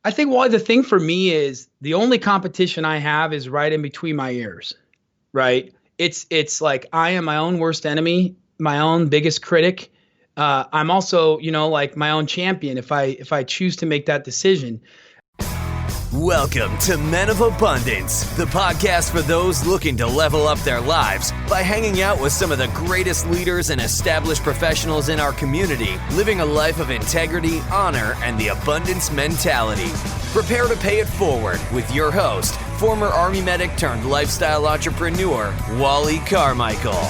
I think why the thing for me is the only competition I have is right in between my ears, right? It's like I am my own worst enemy, my own biggest critic. I'm also, like my own champion if I choose to make that decision. Welcome to Men of Abundance, the podcast for those looking to level up their lives by hanging out with some of the greatest leaders and established professionals in our community, living a life of integrity, honor, and the abundance mentality. Prepare to pay it forward with your host, former Army medic turned lifestyle entrepreneur, Wally Carmichael.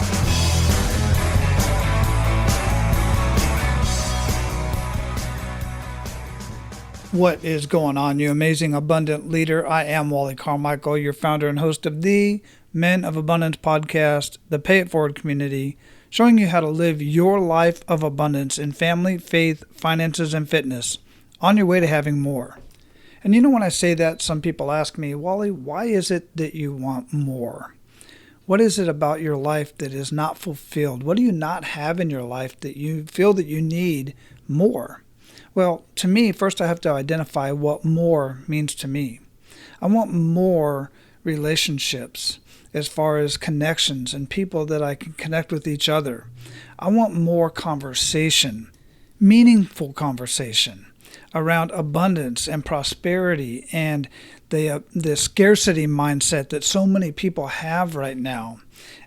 What is going on, you amazing, abundant leader? I am Wally Carmichael, your founder and host of the Men of Abundance podcast, the Pay It Forward community, showing you how to live your life of abundance in family, faith, finances, and fitness on your way to having more. And when I say that, some people ask me, Wally, why is it that you want more? What is it about your life that is not fulfilled? What do you not have in your life that you feel that you need more? Well, to me, first I have to identify what more means to me. I want more relationships as far as connections and people that I can connect with each other. I want more conversation, meaningful conversation around abundance and prosperity and the scarcity mindset that so many people have right now.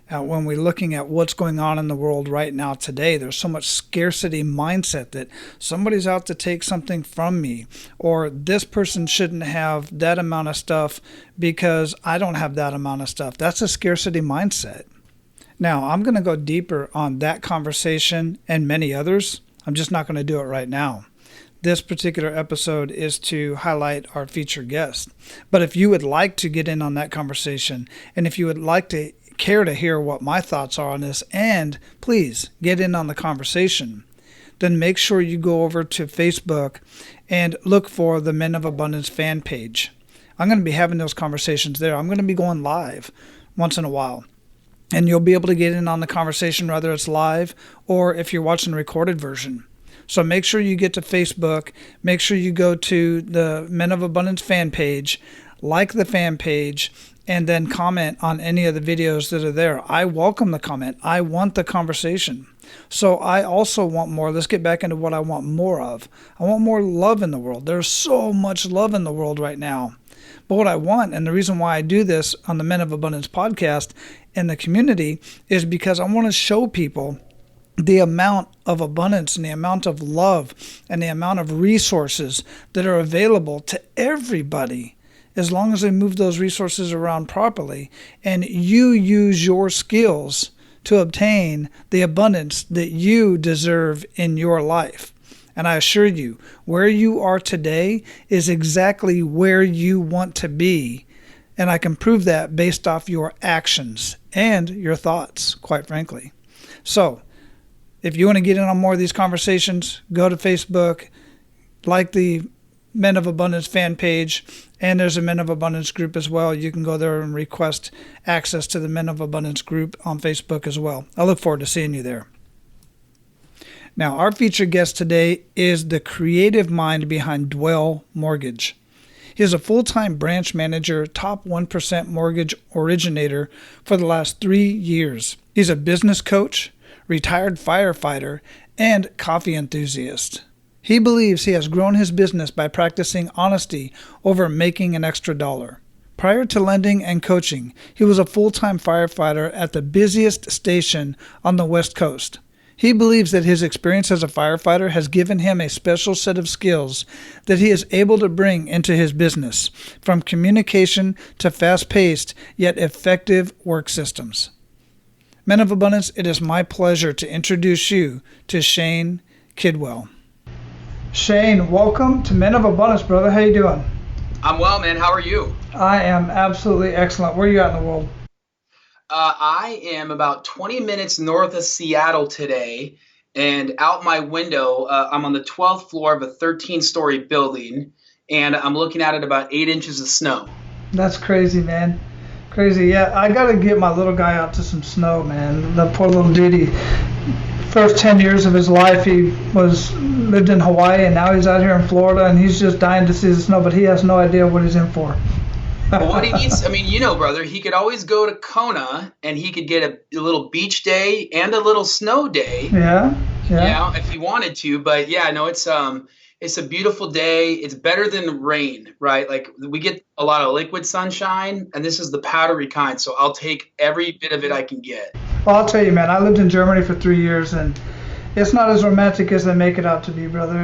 When we're looking at what's going on in the world right now today, there's so much scarcity mindset that somebody's out to take something from me, or this person shouldn't have that amount of stuff because I don't have that amount of stuff. That's a scarcity mindset. Now, I'm going to go deeper on that conversation and many others. I'm just not going to do it right now. This particular episode is to highlight our featured guest. But if you would like to get in on that conversation, and if you would like to care to hear what my thoughts are on this, and please get in on the conversation, then make sure you go over to Facebook and look for the Men of Abundance fan page. I'm going to be having those conversations there. I'm going to be going live once in a while, and you'll be able to get in on the conversation whether it's live or if you're watching the recorded version. So make sure you get to Facebook, make sure you go to the Men of Abundance fan page, like the fan page, and then comment on any of the videos that are there. I welcome the comment. I want the conversation. So I also want more. Let's get back into what I want more of. I want more love in the world. There's so much love in the world right now. But what I want, and the reason why I do this on the Men of Abundance podcast in the community, is because I want to show people the amount of abundance and the amount of love and the amount of resources that are available to everybody, as long as they move those resources around properly and you use your skills to obtain the abundance that you deserve in your life. And I assure you, where you are today is exactly where you want to be. And I can prove that based off your actions and your thoughts, quite frankly. So, if you want to get in on more of these conversations, go to Facebook, like the Men of Abundance fan page, and there's a Men of Abundance group as well. You can go there and request access to the Men of Abundance group on Facebook as well. I look forward to seeing you there. Now, our featured guest today is the creative mind behind Kidwell Mortgage. He is a full-time branch manager, top 1% mortgage originator for the last 3 years. He's a business coach, retired firefighter, and coffee enthusiast. He believes he has grown his business by practicing honesty over making an extra dollar. Prior to lending and coaching, he was a full-time firefighter at the busiest station on the West Coast. He believes that his experience as a firefighter has given him a special set of skills that he is able to bring into his business, from communication to fast-paced yet effective work systems. Men of Abundance, it is my pleasure to introduce you to Shane Kidwell. Shane, welcome to Men of Abundance, brother. How you doing? I'm well, man. How are you? I am absolutely excellent. Where are you at in the world? I am about 20 minutes north of Seattle today, and out my window, I'm on the 12th floor of a 13-story building, and I'm looking at it about 8 inches of snow. That's crazy, man. Crazy. Yeah, I got to get my little guy out to some snow, man. The poor little dude, first 10 years of his life he lived in Hawaii, and now he's out here in Florida, and he's just dying to see the snow, but he has no idea what he's in for. But what he needs, I mean, brother, he could always go to Kona and he could get a little beach day and a little snow day. Yeah. If he wanted to. But yeah, no, it's a beautiful day. It's better than rain, right? Like we get a lot of liquid sunshine, and this is the powdery kind. So I'll take every bit of it I can get. Well, I'll tell you, man, I lived in Germany for 3 years, and it's not as romantic as they make it out to be, brother.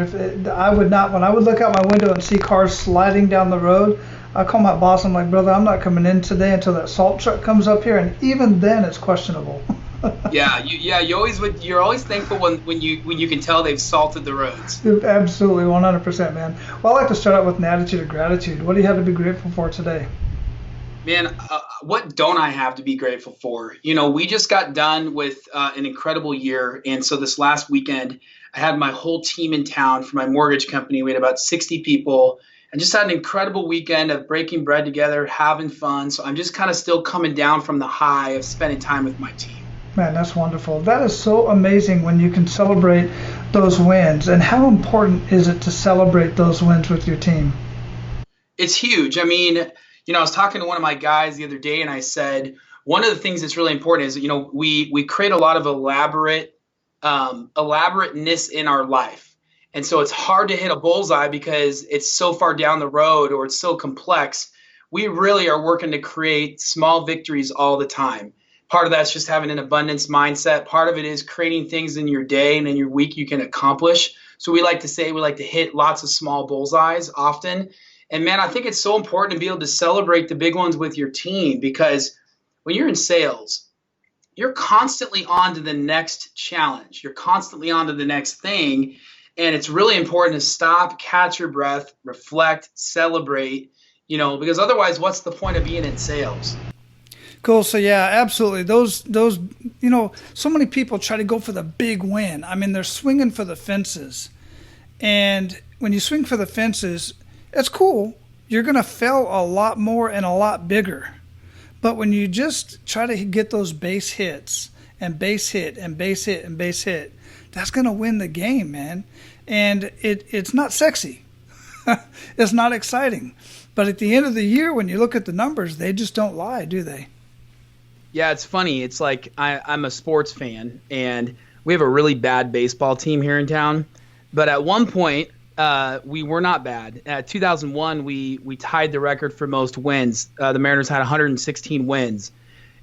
I would not, when I would look out my window and see cars sliding down the road, I call my boss. I'm like, brother, I'm not coming in today until that salt truck comes up here, and even then, it's questionable. You're always thankful when you can tell they've salted the roads. Absolutely, 100%, man. Well, I like to start out with an attitude of gratitude. What do you have to be grateful for today? Man, what don't I have to be grateful for? We just got done with an incredible year, and so this last weekend, I had my whole team in town for my mortgage company. We had about 60 people. And just had an incredible weekend of breaking bread together, having fun. So I'm just kind of still coming down from the high of spending time with my team. Man, that's wonderful. That is so amazing when you can celebrate those wins. And how important is it to celebrate those wins with your team? It's huge. I mean, I was talking to one of my guys the other day, and I said, one of the things that's really important is, we create a lot of elaborateness in our life. And so it's hard to hit a bullseye because it's so far down the road or it's so complex. We really are working to create small victories all the time. Part of that's just having an abundance mindset. Part of it is creating things in your day and in your week you can accomplish. So we like to hit lots of small bullseyes often. And man, I think it's so important to be able to celebrate the big ones with your team, because when you're in sales, you're constantly on to the next challenge. You're constantly on to the next thing. And it's really important to stop, catch your breath, reflect, celebrate, because otherwise, what's the point of being in sales? Cool. So yeah, absolutely. Those, so many people try to go for the big win. I mean, they're swinging for the fences. And when you swing for the fences, it's cool. You're going to fail a lot more and a lot bigger. But when you just try to get those base hits and base hit and base hit and base hit, that's going to win the game, man. And it's not sexy. It's not exciting. But at the end of the year, when you look at the numbers, they just don't lie, do they? Yeah, it's funny. It's like I'm a sports fan, and we have a really bad baseball team here in town. But at one point, we were not bad. 2001, we tied the record for most wins. The Mariners had 116 wins.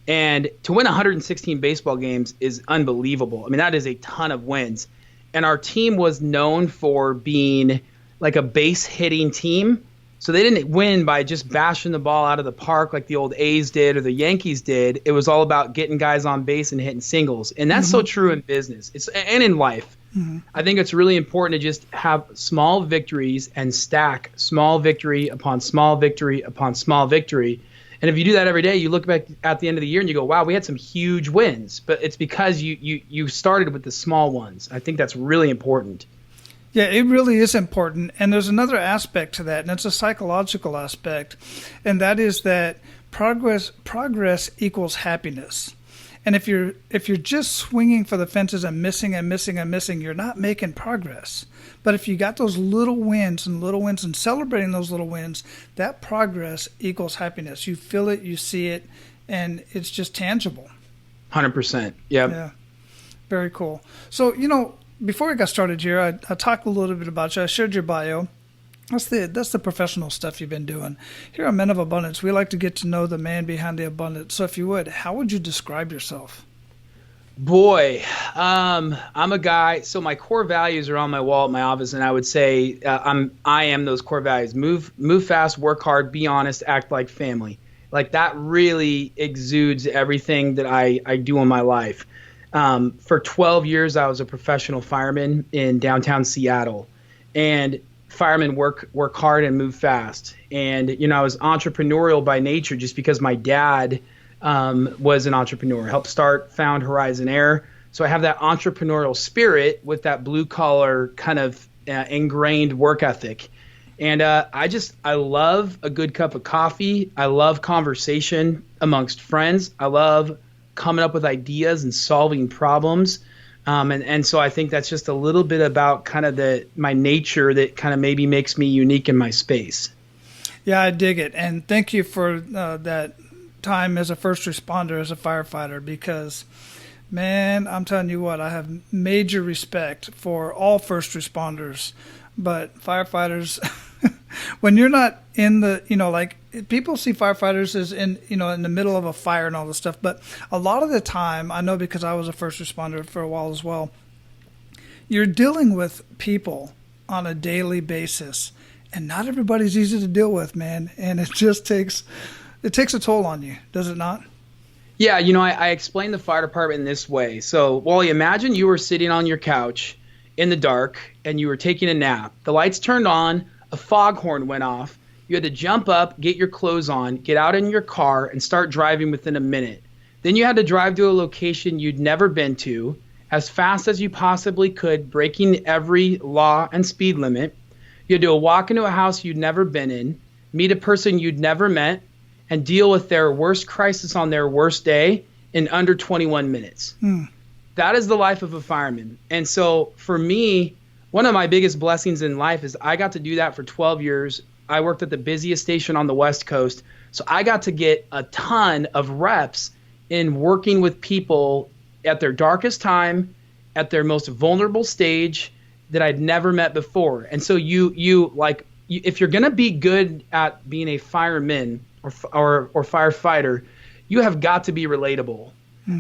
And to win 116 baseball games is unbelievable. I mean, that is a ton of wins. And our team was known for being like a base hitting team. So they didn't win by just bashing the ball out of the park like the old A's did or the Yankees did. It was all about getting guys on base and hitting singles. And that's so true in business and in life. I think it's really important to just have small victories and stack small victory upon small victory upon small victory. And if you do that every day, you look back at the end of the year and you go, wow, we had some huge wins. But it's because you started with the small ones. I think that's really important. Yeah, it really is important. And there's another aspect to that, and it's a psychological aspect. And that is that progress equals happiness. And if you're just swinging for the fences and missing and missing and missing, you're not making progress. But if you got those little wins and celebrating those little wins, that progress equals happiness. You feel it, you see it, and it's just tangible. 100%. Yep. Yeah. Very cool. So, before we got started here, I talked a little bit about you. I shared your bio. That's the professional stuff you've been doing. Here on Men of Abundance, we like to get to know the man behind the abundance. So if you would, how would you describe yourself? Boy, I'm a guy. So my core values are on my wall at my office, and I would say I am those core values. Move fast, work hard, be honest, act like family. Like that really exudes everything that I do in my life. For 12 years, I was a professional fireman in downtown Seattle, and firemen work hard and move fast. And I was entrepreneurial by nature, just because my dad was an entrepreneur, helped found Horizon Air. So I have that entrepreneurial spirit with that blue collar kind of ingrained work ethic. And I love a good cup of coffee. I love conversation amongst friends. I love coming up with ideas and solving problems. And so I think that's just a little bit about kind of my nature that kind of maybe makes me unique in my space. Yeah, I dig it. And thank you for that time as a first responder, as a firefighter, because, man, I'm telling you what, I have major respect for all first responders. But firefighters, when you're not in the, like people see firefighters as in the middle of a fire and all this stuff. But a lot of the time, I know because I was a first responder for a while as well, you're dealing with people on a daily basis. And not everybody's easy to deal with, man. And it just takes a toll on you, does it not? Yeah, I explained the fire department in this way. So, Wally, imagine you were sitting on your couch in the dark and you were taking a nap. The lights turned on, a foghorn went off. You had to jump up, get your clothes on, get out in your car, and start driving within a minute. Then you had to drive to a location you'd never been to as fast as you possibly could, breaking every law and speed limit. You had to walk into a house you'd never been in, meet a person you'd never met, and deal with their worst crisis on their worst day in under 21 minutes. That is the life of a fireman. And so for me, one of my biggest blessings in life is I got to do that for 12 years. I worked at the busiest station on the West Coast. So I got to get a ton of reps in working with people at their darkest time, at their most vulnerable stage that I'd never met before. And so if you're going to be good at being a fireman or firefighter, you have got to be relatable.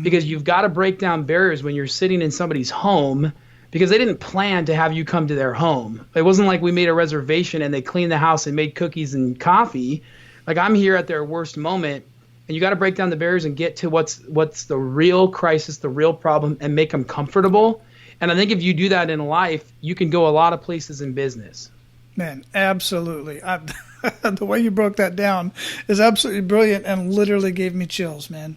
Because you've got to break down barriers when you're sitting in somebody's home, because they didn't plan to have you come to their home. It wasn't like we made a reservation and they cleaned the house and made cookies and coffee. Like, I'm here at their worst moment, and you got to break down the barriers and get to what's the real crisis, the real problem, and make them comfortable. And I think if you do that in life, you can go a lot of places in business. Man, absolutely. The way you broke that down is absolutely brilliant and literally gave me chills, man.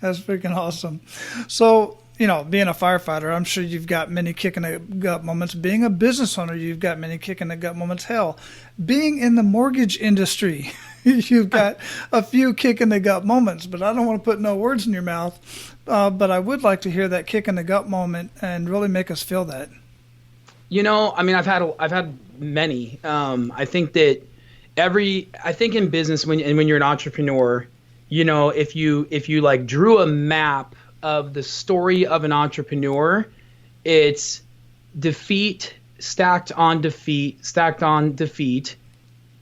That's freaking awesome. So, being a firefighter, I'm sure you've got many kick in the gut moments. Being a business owner, you've got many kick in the gut moments. Hell, being in the mortgage industry, you've got a few kick in the gut moments. But I don't want to put no words in your mouth. But I would like to hear that kick in the gut moment and really make us feel that. I've had many. I think that in business, when you're an entrepreneur, if you like drew a map of the story of an entrepreneur, it's defeat stacked on defeat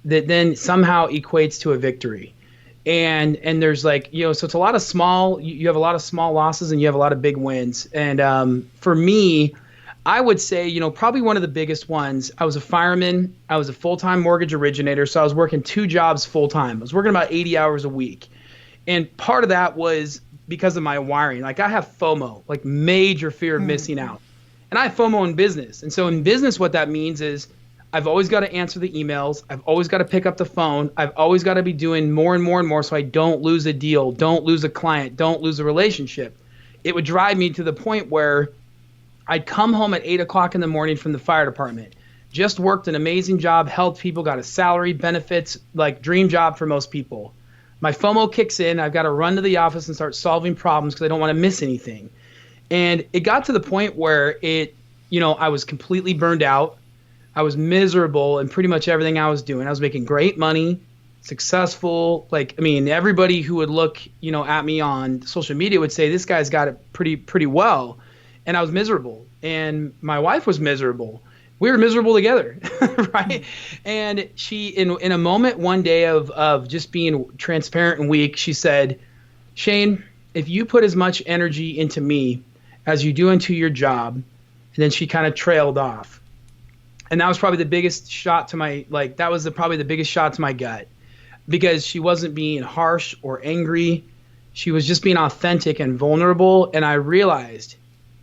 that then somehow equates to a victory. And there's so it's a lot of you have a lot of small losses and you have a lot of big wins. And for me, I would say, probably one of the biggest ones, I was a fireman. I was a full-time mortgage originator. So I was working 2 jobs full-time. I was working about 80 hours a week. And part of that was because of my wiring. Like, I have FOMO, like major fear of missing out. And I have FOMO in business. And so in business, what that means is I've always got to answer the emails. I've always got to pick up the phone. I've always got to be doing more and more and more so I don't lose a deal, don't lose a client, don't lose a relationship. It would drive me to the point where I'd come home at 8 o'clock in the morning from the fire department, just worked an amazing job, helped people, got a salary, benefits, like dream job for most people. My FOMO kicks in. I've got to run to the office and start solving problems because I don't want to miss anything. And it got to the point where I was completely burned out. I was miserable in pretty much everything I was doing. I was making great money, successful. Everybody who would look, at me on social media would say, this guy's got it pretty well. And I was miserable. And my wife was miserable. We were miserable together, right? And she, in a moment one day of just being transparent and weak, she said, Shane, if you put as much energy into me as you do into your job, and then she kind of trailed off. And that was probably the biggest shot to my, probably the biggest shot to my gut, because she wasn't being harsh or angry. She was just being authentic and vulnerable. And I realized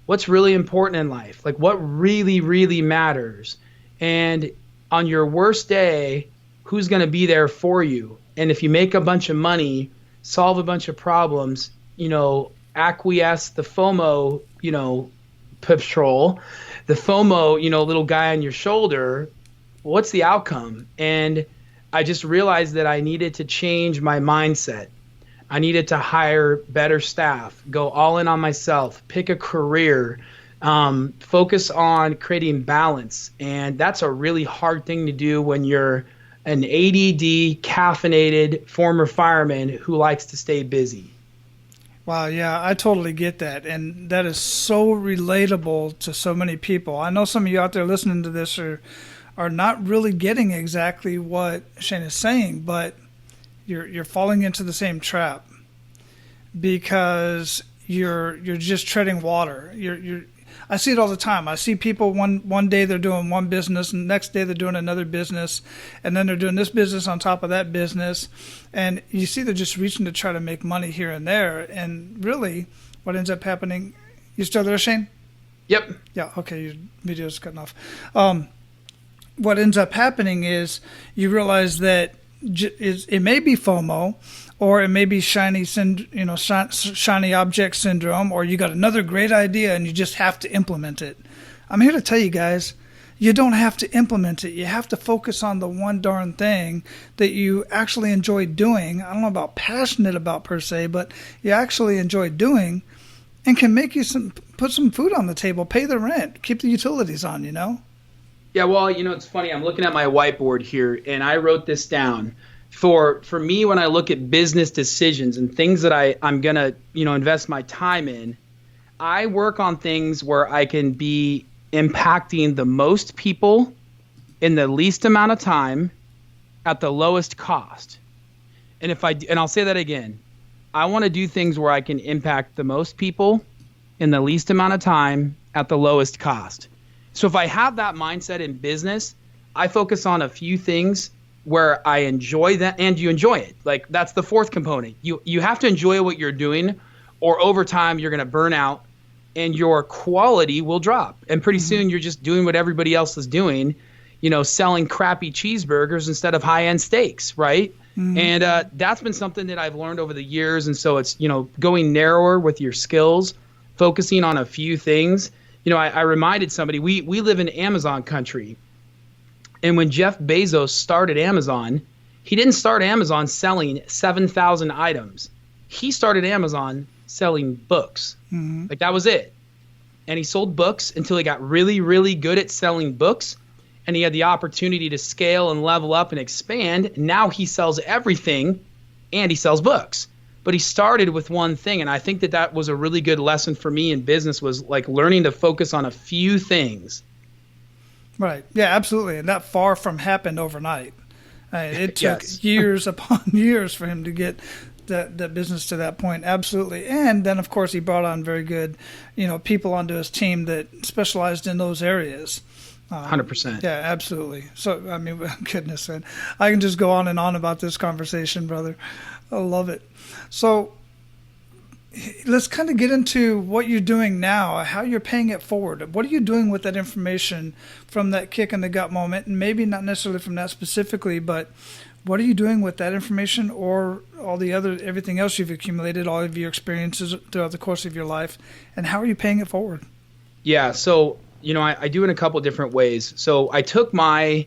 what's really important in life, like what really, really matters. And on your worst day, who's going to be there for you? And if you make a bunch of money, solve a bunch of problems, acquiesce the FOMO, patrol, the FOMO, little guy on your shoulder, what's the outcome? And I just realized that I needed to change my mindset. I needed to hire better staff, go all in on myself, pick a career, focus on creating balance. And that's a really hard thing to do when you're an ADD, caffeinated former fireman who likes to stay busy. Wow, yeah, I totally get that. And that is so relatable to so many people. I know some of you out there listening to this are not really getting exactly what Shane is saying, but you're falling into the same trap because you're just treading water. I see it all the time. I see people one day they're doing one business, and the next day they're doing another business, and then they're doing this business on top of that business. And you see they're just reaching to try to make money here and there. And really what ends up happening, you still there, Shane? Yep. Yeah, okay, your video's cutting off. What ends up happening is you realize that it may be FOMO, or it may be shiny object syndrome, or you got another great idea and you just have to implement it. I'm here to tell you guys, you don't have to implement it. You have to focus on the one darn thing that you actually enjoy doing. I don't know about passionate about per se, but you actually enjoy doing and can make you put some food on the table, pay the rent, keep the utilities on, Yeah, well, it's funny. I'm looking at my whiteboard here, and I wrote this down. For me, when I look at business decisions and things that I'm going to, invest my time in, I work on things where I can be impacting the most people in the least amount of time at the lowest cost. And I'll say that again, I want to do things where I can impact the most people in the least amount of time at the lowest cost. So if I have that mindset in business, I focus on a few things where I enjoy that, and you enjoy it. Like, that's the fourth component. You have to enjoy what you're doing, or over time you're going to burn out and your quality will drop. And pretty soon you're just doing what everybody else is doing, selling crappy cheeseburgers instead of high-end steaks, right? And that's been something that I've learned over the years. And so it's, going narrower with your skills, focusing on a few things. I reminded somebody, we live in Amazon country. And when Jeff Bezos started Amazon, he didn't start Amazon selling 7,000 items. He started Amazon selling books. Like, that was it. And he sold books until he got really, really good at selling books. And he had the opportunity to scale and level up and expand. Now he sells everything, and he sells books. But he started with one thing. And I think that was a really good lesson for me in business, was like learning to focus on a few things. Right. Yeah, absolutely. And that far from happened overnight. It took Yes. years upon years for him to get that business to that point. Absolutely. And then, of course, he brought on very good, people onto his team that specialized in those areas. 100%. Yeah, absolutely. So, I mean, goodness, man, I can just go on and on about this conversation, brother. I love it. So let's kind of get into what you're doing now, how you're paying it forward. What are you doing with that information from that kick in the gut moment? And maybe not necessarily from that specifically, but what are you doing with that information, or everything else you've accumulated, all of your experiences throughout the course of your life, and how are you paying it forward? Yeah. So, I do in a couple different ways. So I took my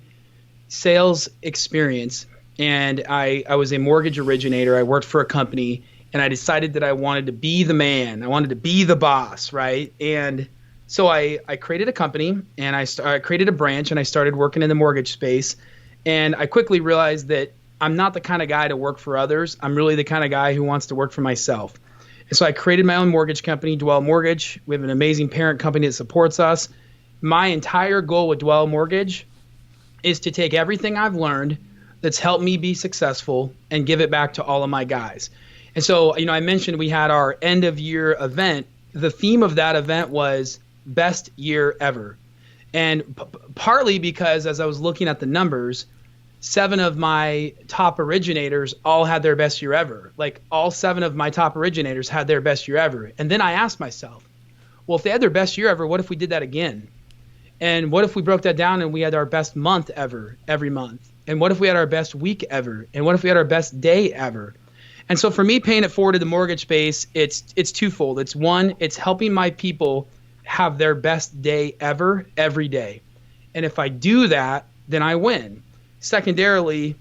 sales experience, and I was a mortgage originator. I worked for a company, and I decided that I wanted to be the man. I wanted to be the boss, right? And so I created a company, and I created a branch, and I started working in the mortgage space. And I quickly realized that I'm not the kind of guy to work for others. I'm really the kind of guy who wants to work for myself. And so I created my own mortgage company, Dwell Mortgage. We have an amazing parent company that supports us. My entire goal with Dwell Mortgage is to take everything I've learned that's helped me be successful and give it back to all of my guys. And so, I mentioned we had our end of year event. The theme of that event was best year ever. And partly because as I was looking at the numbers, 7 of my top originators all had their best year ever. Like, all 7 of my top originators had their best year ever. And then I asked myself, well, if they had their best year ever, what if we did that again? And what if we broke that down and we had our best month ever, every month? And what if we had our best week ever? And what if we had our best day ever? And so for me, paying it forward to the mortgage space, it's twofold. It's one, it's helping my people have their best day ever, every day. And if I do that, then I win. Secondarily,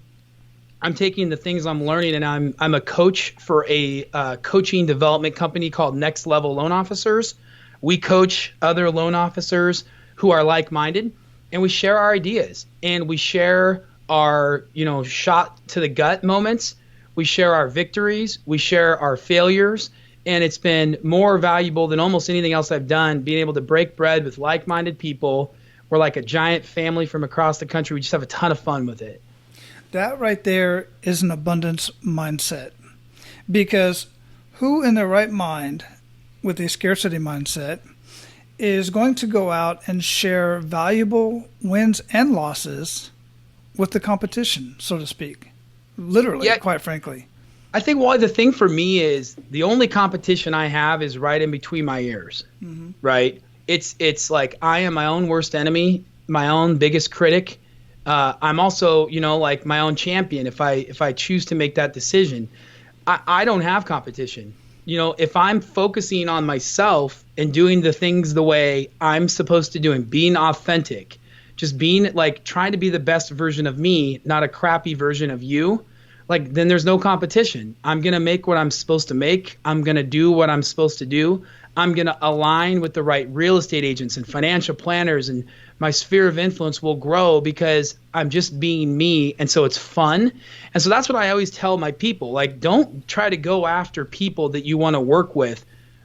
I'm taking the things I'm learning, and I'm a coach for a coaching development company called Next Level Loan Officers. We coach other loan officers who are like-minded, and we share our ideas, and we share our, shot to the gut moments. We share our victories. We share our failures. And it's been more valuable than almost anything else I've done, being able to break bread with like-minded people. We're like a giant family from across the country. We just have a ton of fun with it. That right there is an abundance mindset. Because who in their right mind with a scarcity mindset is going to go out and share valuable wins and losses with the competition, so to speak? Literally, Yeah, quite frankly. I think the thing for me is the only competition I have is right in between my ears, right? It's like I am my own worst enemy, my own biggest critic. I'm also, like my own champion if I choose to make that decision. I don't have competition. If I'm focusing on myself and doing the things the way I'm supposed to do and being authentic, just being like trying to be the best version of me, not a crappy version of you, like then there's no competition. I'm going to make what I'm supposed to make. I'm going to do what I'm supposed to do. I'm going to align with the right real estate agents and financial planners, and my sphere of influence will grow because I'm just being me. And so it's fun. And so that's what I always tell my people. Like, don't try to go after people that you want to work with.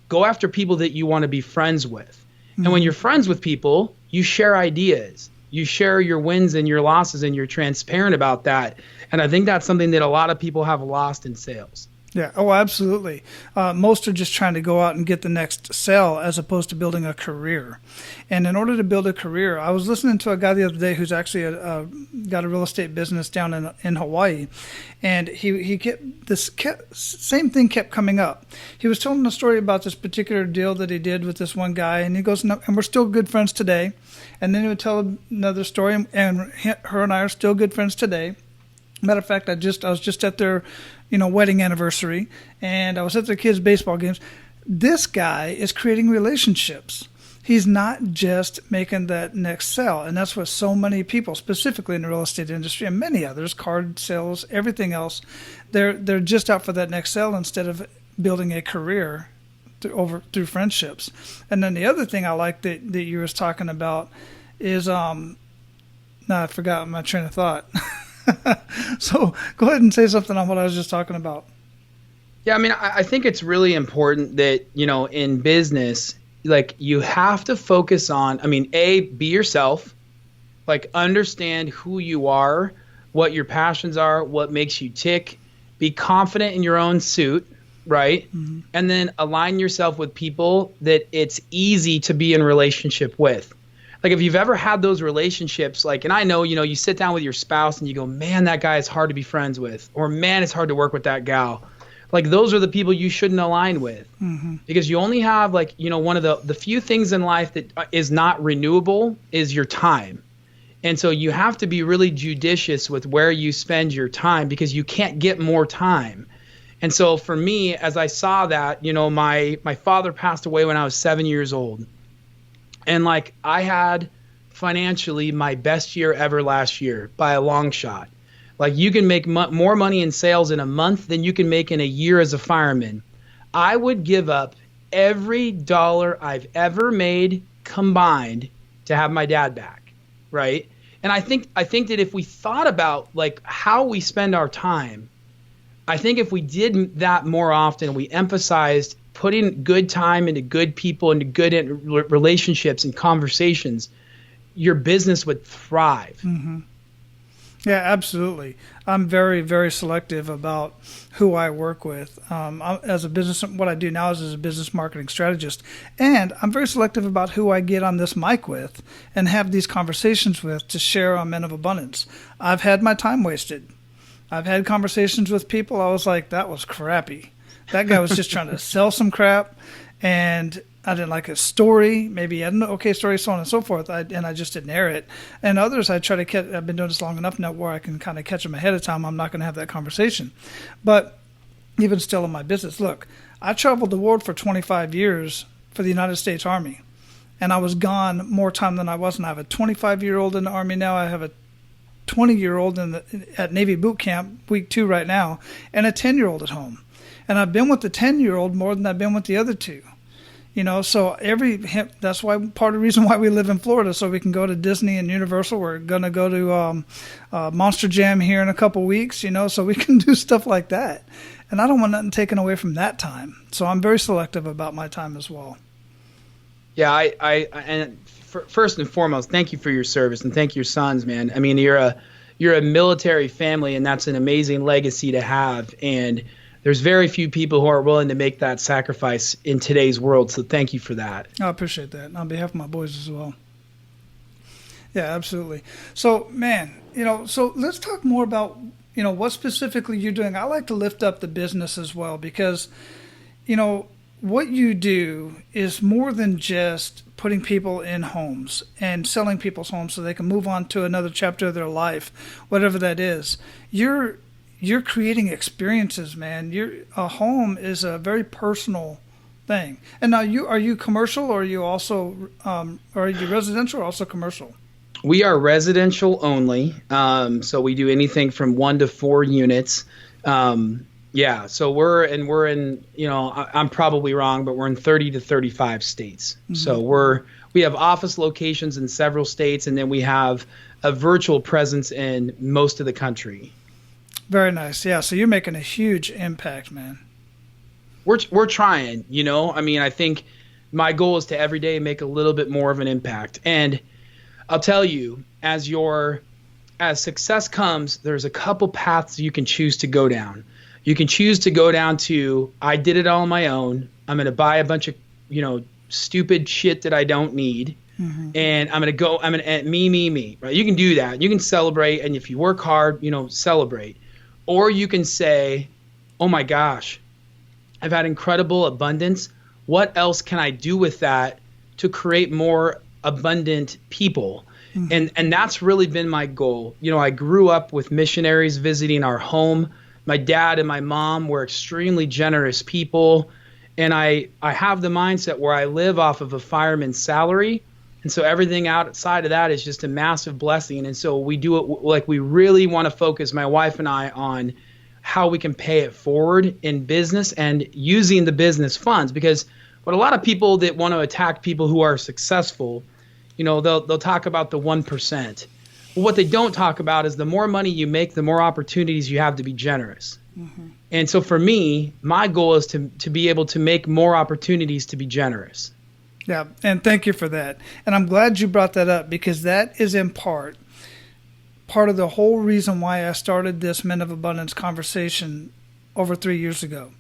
Go after people that you want to be friends with. And when you're friends with people, you share ideas. You share your wins and your losses, and you're transparent about that. And I think that's something that a lot of people have lost in sales. Yeah. Oh, absolutely. Most are just trying to go out and get the next sale as opposed to building a career. And in order to build a career, I was listening to a guy the other day who's actually got a real estate business down in Hawaii, and he same thing kept coming up. He was telling a story about this particular deal that he did with this one guy, and he goes, "No, and we're still good friends today." And then he would tell another story, and her and I are still good friends today. Matter of fact, I was just at their, wedding anniversary, and I was at their kids' baseball games. This guy is creating relationships. He's not just making that next sale, and that's what so many people, specifically in the real estate industry and many others, card sales, everything else, they're just out for that next sale instead of building a career through friendships. And then the other thing I like that you was talking about is I forgot my train of thought. So go ahead and say something on what I was just talking about. Yeah, I mean, I think it's really important that, in business, like you have to focus on, be yourself, like understand who you are, what your passions are, what makes you tick, be confident in your own suit, right? Mm-hmm. And then align yourself with people that it's easy to be in relationship with. Like if you've ever had those relationships, like, and I know, you sit down with your spouse and you go, man, that guy is hard to be friends with, or man, it's hard to work with that gal. Like those are the people you shouldn't align with, because you only have like, one of the few things in life that is not renewable is your time. And so you have to be really judicious with where you spend your time, because you can't get more time. And so for me, as I saw that, my father passed away when I was 7 years old. And like I had financially my best year ever last year by a long shot. Like you can make more money in sales in a month than you can make in a year as a fireman. I would give up every dollar I've ever made combined to have my dad back, right? And I think that if we thought about like how we spend our time, I think if we did that more often, we emphasized putting good time into good people, into good relationships and conversations, your business would thrive. Mm-hmm. Yeah, absolutely. I'm very, very selective about who I work with. As a business, what I do now is as a business marketing strategist, and I'm very selective about who I get on this mic with and have these conversations with to share on Men of Abundance. I've had my time wasted. I've had conversations with people. I was like, that was crappy. That guy was just trying to sell some crap, and I didn't like his story. Maybe he had an okay story, so on and so forth, and I just didn't air it. And others, I try to catch. I've been doing this long enough now where I can kind of catch them ahead of time. I'm not going to have that conversation. But even still in my business, look, I traveled the world for 25 years for the United States Army, and I was gone more time than I wasn't. I have a 25-year-old in the Army now. I have a 20-year-old at Navy boot camp, week 2 right now, and a 10-year-old at home. And I've been with the 10-year-old more than I've been with the other 2. So that's why part of the reason why we live in Florida, so we can go to Disney and Universal. We're going to go to Monster Jam here in a couple weeks, so we can do stuff like that. And I don't want nothing taken away from that time. So I'm very selective about my time as well. Yeah, first and foremost, thank you for your service and thank your sons, man. I mean, you're a military family, and that's an amazing legacy to have. And there's very few people who are willing to make that sacrifice in today's world. So thank you for that. I appreciate that. On behalf of my boys as well. Yeah, absolutely. So, man, so let's talk more about, what specifically you're doing. I like to lift up the business as well because, what you do is more than just putting people in homes and selling people's homes so they can move on to another chapter of their life, whatever that is. You're creating experiences, man. A home is a very personal thing. And now, are you commercial, or are you also are you residential or also commercial? We are residential only. So we do anything from 1 to 4 units. Yeah. So we're in, I'm probably wrong, but we're in 30 to 35 states. Mm-hmm. So we have office locations in several states, and then we have a virtual presence in most of the country. Very nice. Yeah. So you're making a huge impact, man. We're trying, I mean, I think my goal is to every day make a little bit more of an impact. And I'll tell you, as success comes, there's a couple paths you can choose to go down. You can choose to go down to, I did it all on my own. I'm going to buy a bunch of, stupid shit that I don't need. Mm-hmm. And I'm going to me, right? You can do that. You can celebrate. And if you work hard, celebrate. Or you can say, oh my gosh, I've had incredible abundance. What else can I do with that to create more abundant people? Mm-hmm. And that's really been my goal. I grew up with missionaries visiting our home. My dad and my mom were extremely generous people. And I have the mindset where I live off of a fireman's salary. And so everything outside of that is just a massive blessing. And so we do it like we really want to focus, my wife and I, on how we can pay it forward in business and using the business funds. Because what a lot of people that want to attack people who are successful, they'll talk about the 1%. Well, what they don't talk about is the more money you make, the more opportunities you have to be generous. Mm-hmm. And so for me, my goal is to be able to make more opportunities to be generous. Yeah, and thank you for that. And I'm glad you brought that up, because that is in part of the whole reason why I started this Men of Abundance conversation over 3 years ago.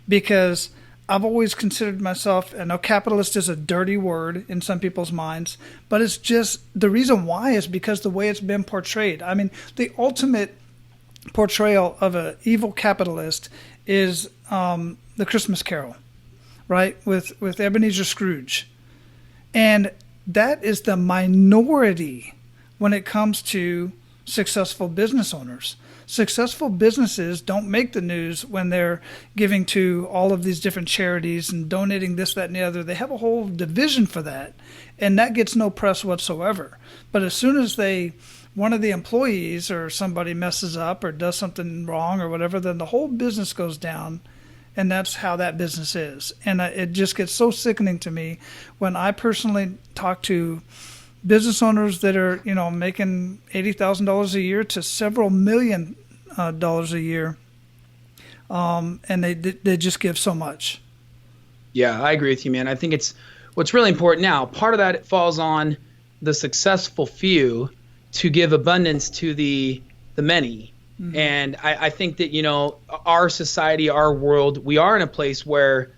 Because I've always considered myself, I know capitalist is a dirty word in some people's minds, but it's just, the reason why is because the way it's been portrayed. I mean, the ultimate portrayal of an evil capitalist is the Christmas Carol, right? With Ebenezer Scrooge. And that is the minority when it comes to successful business owners. Successful businesses don't make the news when they're giving to all of these different charities and donating this, that, and the other. They have a whole division for that, and that gets no press whatsoever. But as soon as one of the employees or somebody messes up or does something wrong or whatever, then the whole business goes down, and that's how that business is. And it just gets so sickening to me when I personally talk to business owners that are, making $80,000 a year to several million dollars a year, and they just give so much. Yeah, I agree with you, man. I think it's what's really important now. Part of that, it falls on the successful few to give abundance to the many. Mm-hmm. And I think that, our society, our world, we are in a place where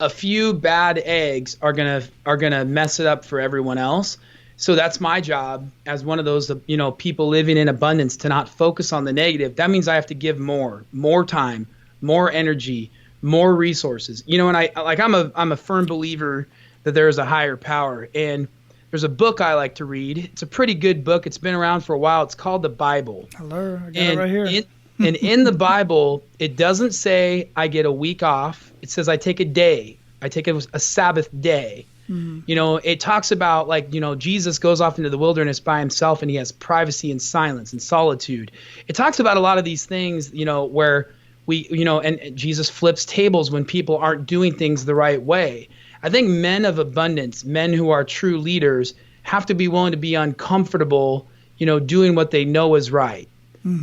a few bad eggs are gonna mess it up for everyone else. So that's my job as one of those, people living in abundance, to not focus on the negative. That means I have to give more time, more energy, more resources. And I'm a firm believer that there is a higher power. And there's a book I like to read. It's a pretty good book. It's been around for a while. It's called the Bible. Hello, I got it right here. And in the Bible, it doesn't say I get a week off. It says I take a day. I take a Sabbath day. It talks about like, Jesus goes off into the wilderness by himself and he has privacy and silence and solitude. It talks about a lot of these things, where and Jesus flips tables when people aren't doing things the right way. I think men of abundance, men who are true leaders, have to be willing to be uncomfortable, doing what they know is right.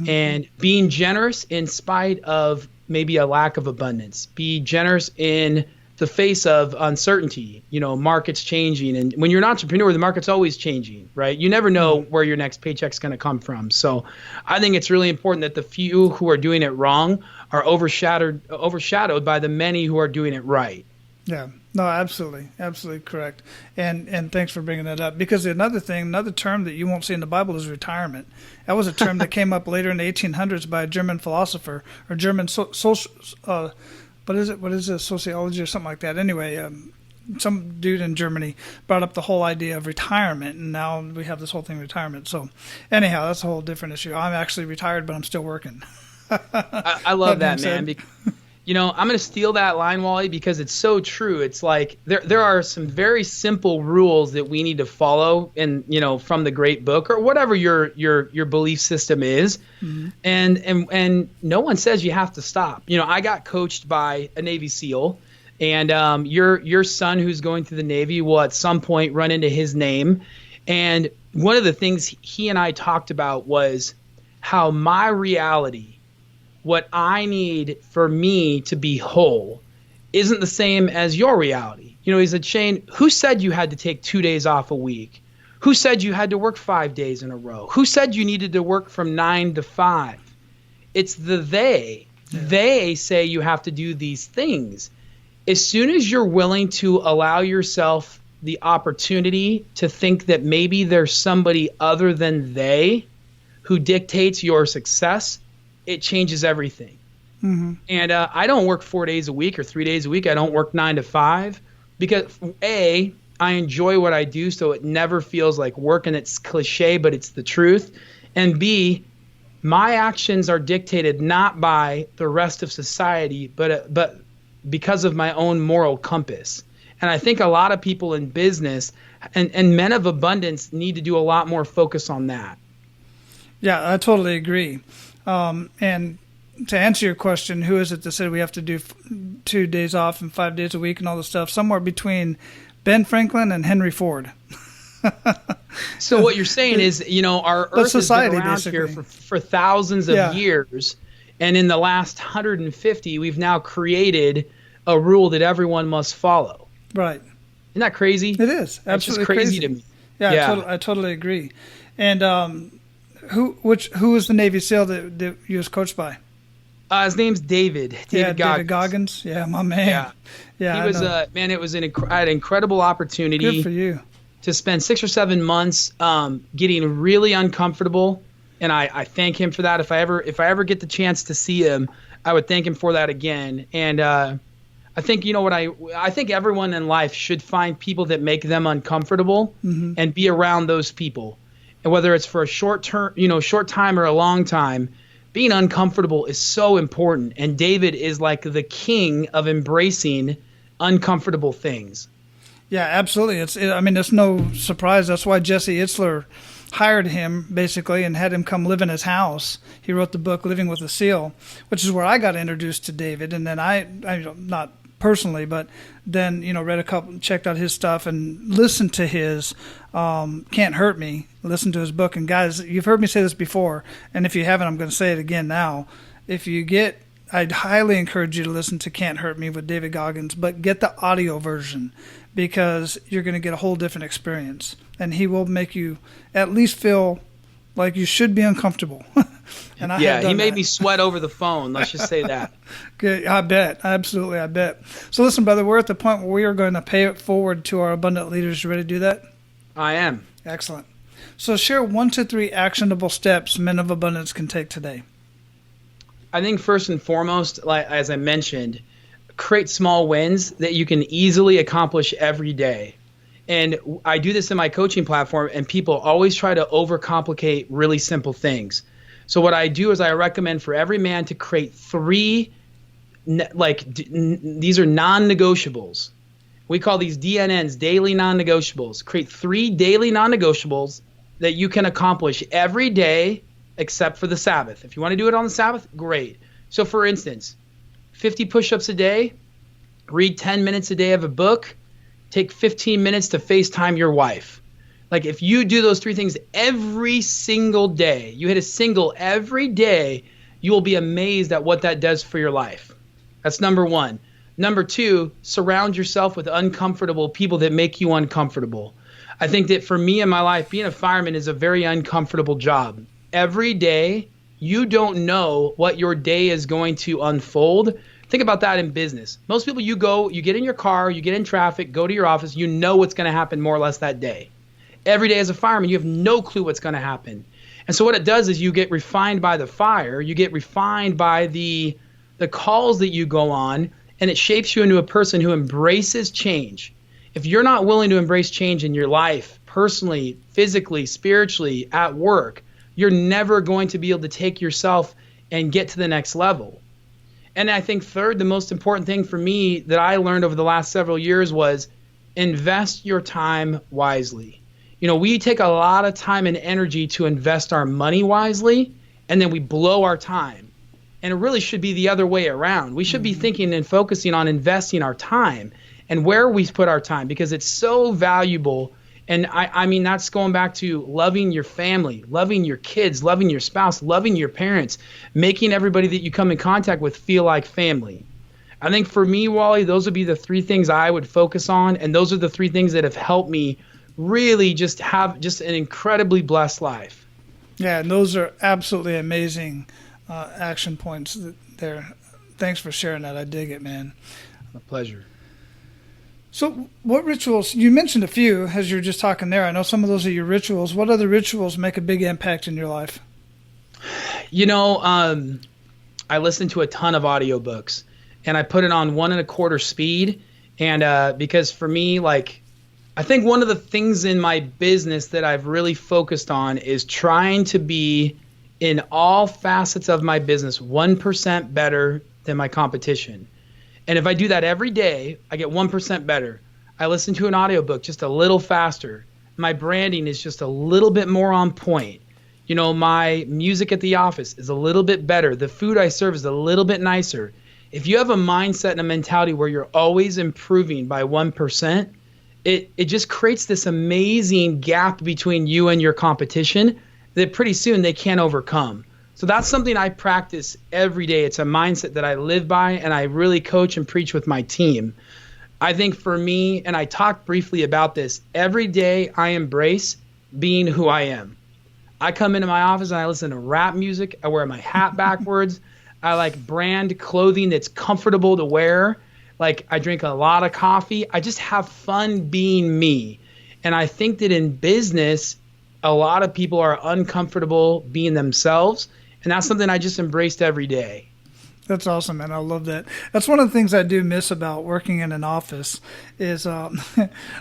And being generous in spite of maybe a lack of abundance. Be generous in the face of uncertainty, markets changing. And when you're an entrepreneur, the market's always changing, right? You never know where your next paycheck's going to come from. So I think it's really important that the few who are doing it wrong are overshadowed by the many who are doing it right. Yeah, no, absolutely. Absolutely correct. And thanks for bringing that up, because another term that you won't see in the Bible is retirement. That was a term that came up later in the 1800s by a German philosopher or German what is it, sociology or something like that. Anyway, some dude in Germany brought up the whole idea of retirement, and now we have this whole thing, retirement. So anyhow, that's a whole different issue. I'm actually retired, but I'm still working. I love that, man. I'm going to steal that line, Wally, because it's so true. It's like there are some very simple rules that we need to follow from the great book or whatever your belief system is. And no one says you have to stop. I got coached by a Navy SEAL, and your son who's going through the Navy will at some point run into his name. And one of the things he and I talked about was how my reality, what I need for me to be whole, isn't the same as your reality. He said, Shane, who said you had to take 2 days off a week? Who said you had to work 5 days in a row? Who said you needed to work from 9 to 5? It's the they. Yeah. They say you have to do these things. As soon as you're willing to allow yourself the opportunity to think that maybe there's somebody other than they who dictates your success, it changes everything. And I don't work 4 days a week or 3 days a week. I don't work 9 to 5 because I enjoy what I do. So it never feels like work, and it's cliche, but it's the truth. And B, my actions are dictated not by the rest of society, but because of my own moral compass. And I think a lot of people in business and men of abundance need to do a lot more focus on that. Yeah, I totally agree. And to answer your question, who is it that said we have to do 2 days off and 5 days a week and all this stuff? Somewhere between Ben Franklin and Henry Ford. So what you're saying is, our Earth has been around here for thousands of years. And in the last 150, we've now created a rule that everyone must follow. Right. Isn't that crazy? It is. Absolutely it's just crazy to me. Yeah. I totally agree. And who was the Navy SEAL that you was coached by? His name's David Goggins. David Goggins. Yeah, my man. Yeah. He was man. It was I had an incredible opportunity. Good for you. To spend 6 or 7 months getting really uncomfortable, and I thank him for that. If I ever get the chance to see him, I would thank him for that again. And I think I think everyone in life should find people that make them uncomfortable and be around those people. And whether it's for a short time or a long time, being uncomfortable is so important. And David is like the king of embracing uncomfortable things. Yeah, absolutely. It's no surprise. That's why Jesse Itzler hired him basically and had him come live in his house. He wrote the book Living with a SEAL, which is where I got introduced to David. And then I not personally, but then checked out his stuff and listened to his Can't Hurt Me, listened to his book. And guys, you've heard me say this before, and if you haven't, I'm going to say it again now. I'd highly encourage you to listen to Can't Hurt Me with David Goggins, but get the audio version because you're going to get a whole different experience, and he will make you at least feel like you should be uncomfortable. And he made me sweat over the phone. Let's just say that. Good. I bet. Absolutely. I bet. So listen, brother, we're at the point where we are going to pay it forward to our abundant leaders. You ready to do that? I am. Excellent. So share 1 to 3 actionable steps men of abundance can take today. I think first and foremost, like as I mentioned, create small wins that you can easily accomplish every day. And I do this in my coaching platform, and people always try to overcomplicate really simple things. So what I do is I recommend for every man to create 3, these are non-negotiables. We call these DNNs, daily non-negotiables. Create 3 daily non-negotiables that you can accomplish every day except for the Sabbath. If you want to do it on the Sabbath, great. So for instance, 50 push-ups a day, read 10 minutes a day of a book, take 15 minutes to FaceTime your wife. Like if you do those 3 things every single day, you hit a single every day, you will be amazed at what that does for your life. That's number 1. Number 2, surround yourself with uncomfortable people that make you uncomfortable. I think that for me in my life, being a fireman is a very uncomfortable job. Every day, you don't know what your day is going to unfold. Think about that in business. Most people, you get in your car, you get in traffic, go to your office, you know what's going to happen more or less that day. Every day as a fireman, you have no clue what's going to happen. And so what it does is you get refined by the fire, you get refined by the calls that you go on, and it shapes you into a person who embraces change. If you're not willing to embrace change in your life, personally, physically, spiritually, at work, you're never going to be able to take yourself and get to the next level. And I think third, the most important thing for me that I learned over the last several years was invest your time wisely. You know, we take a lot of time and energy to invest our money wisely, and then we blow our time. And it really should be the other way around. We should be thinking and focusing on investing our time and where we put our time, because it's so valuable. And I mean, that's going back to loving your family, loving your kids, loving your spouse, loving your parents, making everybody that you come in contact with feel like family. I think for me, Wally, those would be the 3 things I would focus on. And those are the 3 things that have helped me really just have just an incredibly blessed life. Yeah, and those are absolutely amazing action points there. Thanks for sharing that. I dig it, man. A pleasure. So what rituals, you mentioned a few as you were just talking there. I know some of those are your rituals. What other rituals make a big impact in your life? You know, I listen to a ton of audiobooks, and I put it on 1 1/4 speed. And because for me, like, I think one of the things in my business that I've really focused on is trying to be in all facets of my business 1% better than my competition. And if I do that every day, I get 1% better. I listen to an audiobook just a little faster. My branding is just a little bit more on point. You know, my music at the office is a little bit better. The food I serve is a little bit nicer. If you have a mindset and a mentality where you're always improving by 1%, it just creates this amazing gap between you and your competition that pretty soon they can't overcome. So that's something I practice every day. It's a mindset that I live by, and I really coach and preach with my team. I think for me, and I talked briefly about this, every day I embrace being who I am. I come into my office and I listen to rap music. I wear my hat backwards. I like brand clothing that's comfortable to wear. Like, I drink a lot of coffee. I just have fun being me. And I think that in business, a lot of people are uncomfortable being themselves. And that's something I just embraced every day. That's awesome, man. I love that. That's one of the things I do miss about working in an office is I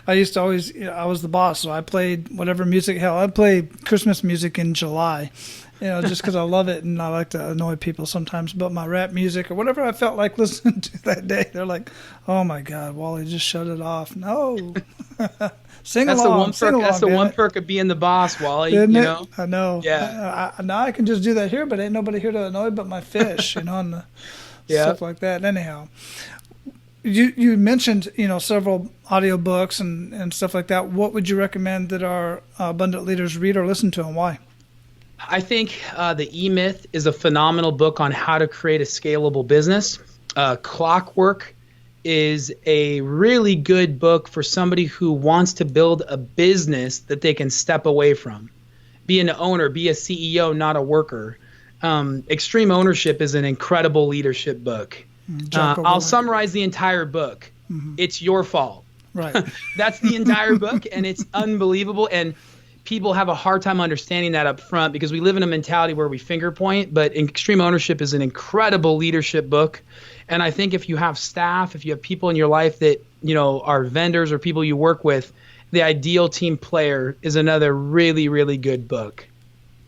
used to always, I was the boss, so I played whatever music. Hell, I'd play Christmas music in July, just because I love it, and I like to annoy people sometimes about my rap music or whatever I felt like listening to that day. They're like, oh, my God, Wally, just shut it off. No. Sing along. That's the one perk of being the boss, Wally. Isn't you it? know? I know. Yeah. Now I can just do that here, but ain't nobody here to annoy but my fish, and the stuff like that. Anyhow, you mentioned several audiobooks and stuff like that. What would you recommend that our abundant leaders read or listen to, and why? I think the E-Myth is a phenomenal book on how to create a scalable business. Clockwork is a really good book for somebody who wants to build a business that they can step away from. Be an owner, be a CEO, not a worker. Extreme Ownership is an incredible leadership book. I'll summarize the entire book. Mm-hmm. It's your fault. Right. That's the entire book, and it's unbelievable. And people have a hard time understanding that up front because we live in a mentality where we finger point, but Extreme Ownership is an incredible leadership book. And I think if you have staff, if you have people in your life that, are vendors or people you work with, The Ideal Team Player is another really, really good book.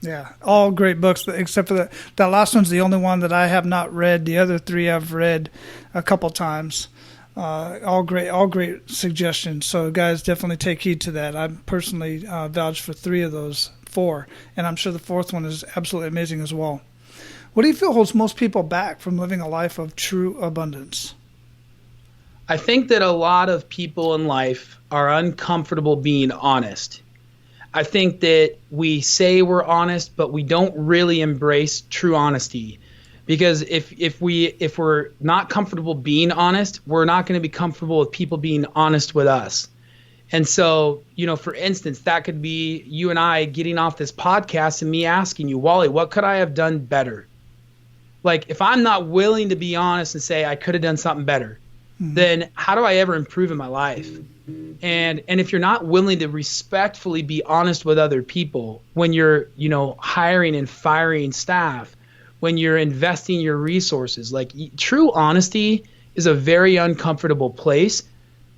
Yeah, all great books, except for that last one's the only one that I have not read. The other 3 I've read a couple times. All great suggestions. So guys, definitely take heed to that. I personally vouch for 3 of those 4, and I'm sure the 4th one is absolutely amazing as well. What do you feel holds most people back from living a life of true abundance? I think that a lot of people in life are uncomfortable being honest. I think that we say we're honest, but we don't really embrace true honesty. Because if we're not comfortable being honest, we're not going to be comfortable with people being honest with us. And so, for instance, that could be you and I getting off this podcast and me asking you, Wally, what could I have done better? Like, if I'm not willing to be honest and say I could have done something better, then how do I ever improve in my life? And if you're not willing to respectfully be honest with other people when you're, hiring and firing staff, when you're investing your resources, like true honesty is a very uncomfortable place.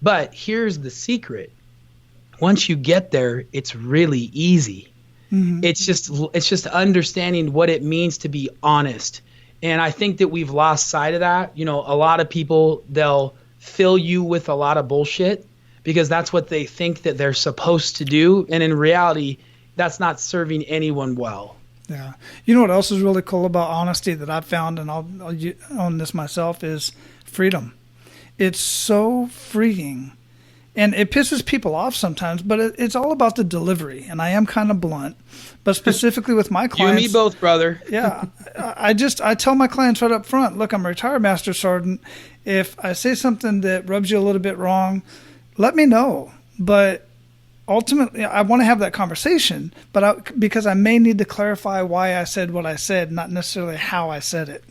But here's the secret. Once you get there, it's really easy. It's just understanding what it means to be honest. And I think that we've lost sight of that. A lot of people, they'll fill you with a lot of bullshit because that's what they think that they're supposed to do. And in reality, that's not serving anyone well. Yeah. You know what else is really cool about honesty that I've found, and I'll own this myself, is freedom. It's so freeing. And it pisses people off sometimes, but it's all about the delivery. And I am kind of blunt, but specifically with my clients. You and me both, brother. Yeah. I tell my clients right up front, look, I'm a retired master sergeant. If I say something that rubs you a little bit wrong, let me know. But ultimately, I want to have that conversation, because I may need to clarify why I said what I said, not necessarily how I said it.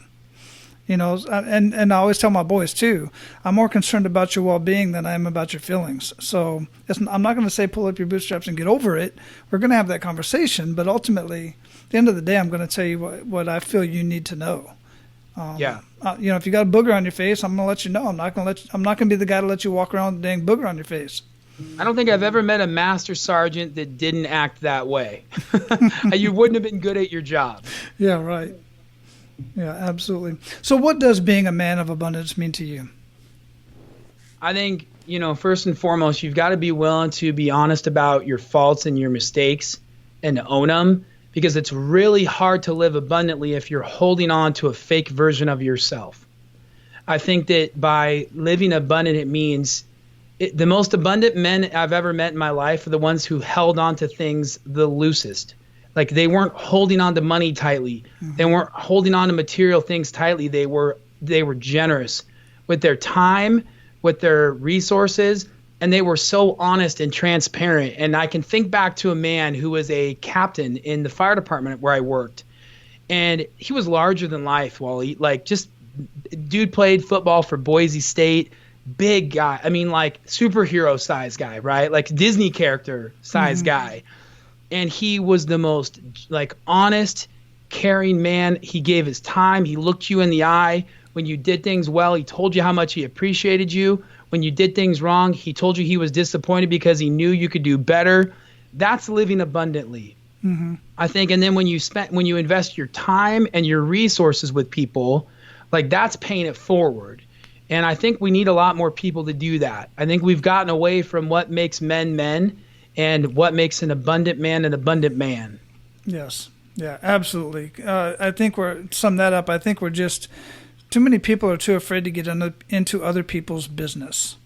And I always tell my boys too, I'm more concerned about your well-being than I am about your feelings. So I'm not going to say pull up your bootstraps and get over it. We're going to have that conversation, but ultimately, at the end of the day, I'm going to tell you what I feel you need to know. If you got a booger on your face, I'm going to let you know. I'm not going to be the guy to let you walk around with a dang booger on your face. I don't think I've ever met a master sergeant that didn't act that way. You wouldn't have been good at your job. Yeah, right. Yeah, absolutely. So what does being a man of abundance mean to you? I think, first and foremost, you've got to be willing to be honest about your faults and your mistakes and own them, because it's really hard to live abundantly if you're holding on to a fake version of yourself. I think that by living abundant, it means the most abundant men I've ever met in my life are the ones who held on to things the loosest. Like, they weren't holding on to money tightly. They weren't holding on to material things tightly. They were generous with their time, with their resources, and they were so honest and transparent. And I can think back to a man who was a captain in the fire department where I worked, and he was larger than life. Dude played football for Boise State, big guy. I mean, like superhero size guy, right? Like Disney character size guy. And he was the most honest, caring man. He gave his time. He looked you in the eye. When you did things well, he told you how much he appreciated you. When you did things wrong, he told you he was disappointed because he knew you could do better. That's living abundantly. I think. And then when you invest your time and your resources with people, that's paying it forward. And I think we need a lot more people to do that. I think we've gotten away from what makes men men and what makes an abundant man an abundant man. Yes. Yeah, absolutely. I think sum that up. I think we're just, too many people are too afraid to get into other people's business.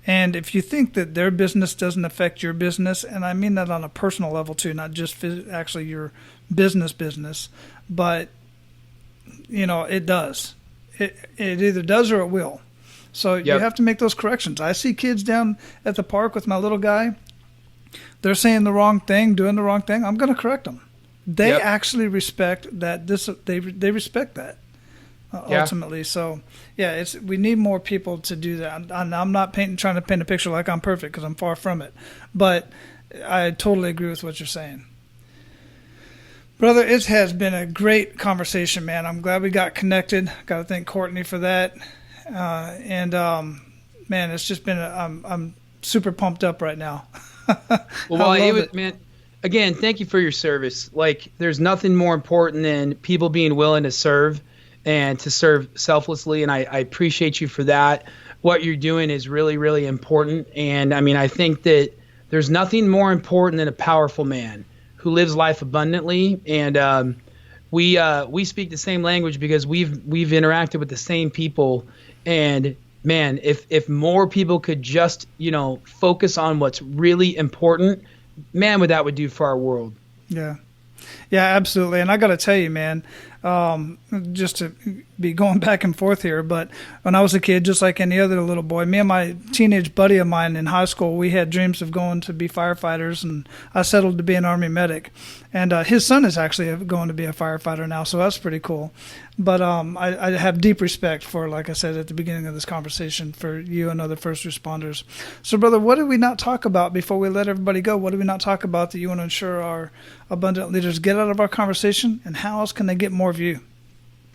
And if you think that their business doesn't affect your business, and I mean that on a personal level too, not just actually your business, but, it does. It either does or it will. So you have to make those corrections. I see kids down at the park with my little guy. They're saying the wrong thing, doing the wrong thing. I'm going to correct them. They actually respect that. They respect that ultimately. So we need more people to do that. I'm not trying to paint a picture like I'm perfect, because I'm far from it. But I totally agree with what you're saying. Brother, it has been a great conversation, man. I'm glad we got connected. Got to thank Courtney for that. Man, it's just been I'm super pumped up right now. Man, again, thank you for your service. There's nothing more important than people being willing to serve and to serve selflessly, and I appreciate you for that. what you're doing is really, really important. And I mean, I think that there's nothing more important than a powerful man who lives life abundantly. And we speak the same language because we've interacted with the same people. And man, if more people could just, focus on what's really important, man, what that would do for our world. Yeah. Yeah, absolutely. And I got to tell you, man, just to be going back and forth here, but when I was a kid, just like any other little boy, me and my teenage buddy of mine in high school, we had dreams of going to be firefighters, and I settled to be an Army medic. And his son is actually going to be a firefighter now, so that's pretty cool. But I have deep respect for, like I said at the beginning of this conversation, for you and other first responders. So, brother, what did we not talk about before we let everybody go? What did we not talk about that you want to ensure our abundant leaders get out of our conversation, and how else can they get more of you?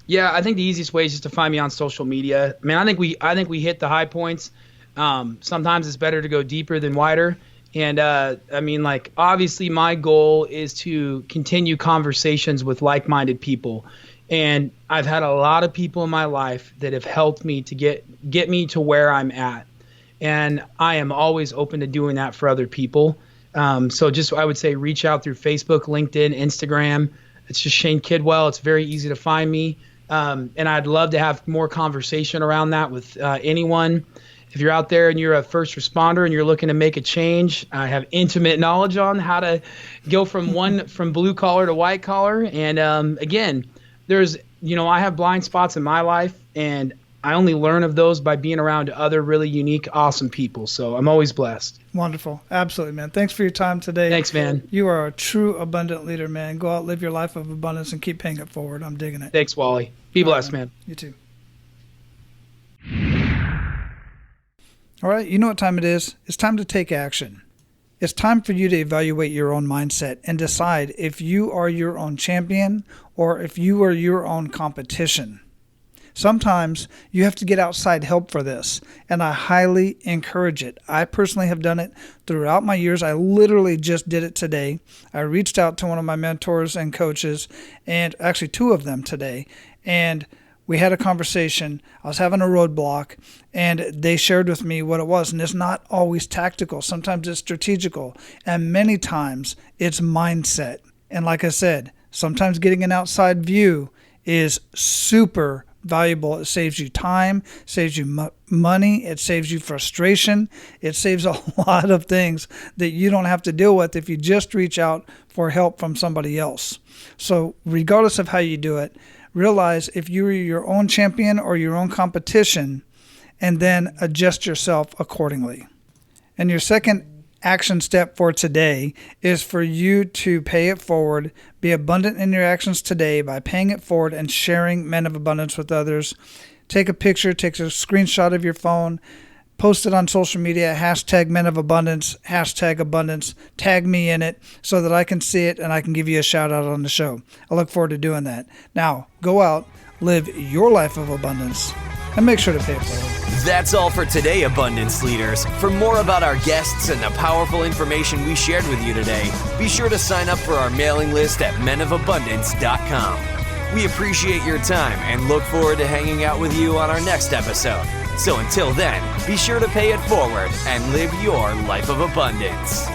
Yeah, I think the easiest way is just to find me on social media. I mean, I think we hit the high points. Sometimes it's better to go deeper than wider. And I mean, like, obviously my goal is to continue conversations with like-minded people. And I've had a lot of people in my life that have helped me to get me to where I'm at. And I am always open to doing that for other people. So just, I would say, reach out through Facebook, LinkedIn, Instagram. It's just Shane Kidwell. It's very easy to find me. And I'd love to have more conversation around that with anyone. If you're out there and you're a first responder and you're looking to make a change, I have intimate knowledge on how to go from blue collar to white collar. And again, I have blind spots in my life, and I only learn of those by being around other really unique, awesome people. So I'm always blessed. Wonderful. Absolutely, man. Thanks for your time today. Thanks, man. You are a true abundant leader, man. Go out, live your life of abundance, and keep paying it forward. I'm digging it. Thanks, Wally. Be blessed, man. You too. All right, you know what time it is. It's time to take action. It's time for you to evaluate your own mindset and decide if you are your own champion or if you are your own competition. Sometimes you have to get outside help for this, and I highly encourage it. I personally have done it throughout my years. I literally just did it today. I reached out to one of my mentors and coaches, and actually two of them today, and we had a conversation. I was having a roadblock, and they shared with me what it was. And it's not always tactical. Sometimes it's strategical, and many times it's mindset. And like I said, sometimes getting an outside view is super valuable. It saves you time, saves you money, it saves you frustration, it saves a lot of things that you don't have to deal with if you just reach out for help from somebody else. So regardless of how you do it, realize if you're your own champion or your own competition, and then adjust yourself accordingly. And your second action step for today is for you to pay it forward. Be abundant in your actions today by paying it forward and sharing Men of Abundance with others. Take a picture, take a screenshot of your phone, post it on social media, hashtag Men of Abundance, hashtag abundance, tag me in it so that I can see it and I can give you a shout out on the show. I look forward to doing that. Now, go out, live your life of abundance, and make sure to pay it forward. That's all for today, Abundance Leaders. For more about our guests and the powerful information we shared with you today, be sure to sign up for our mailing list at menofabundance.com. We appreciate your time and look forward to hanging out with you on our next episode. So until then, be sure to pay it forward and live your life of abundance.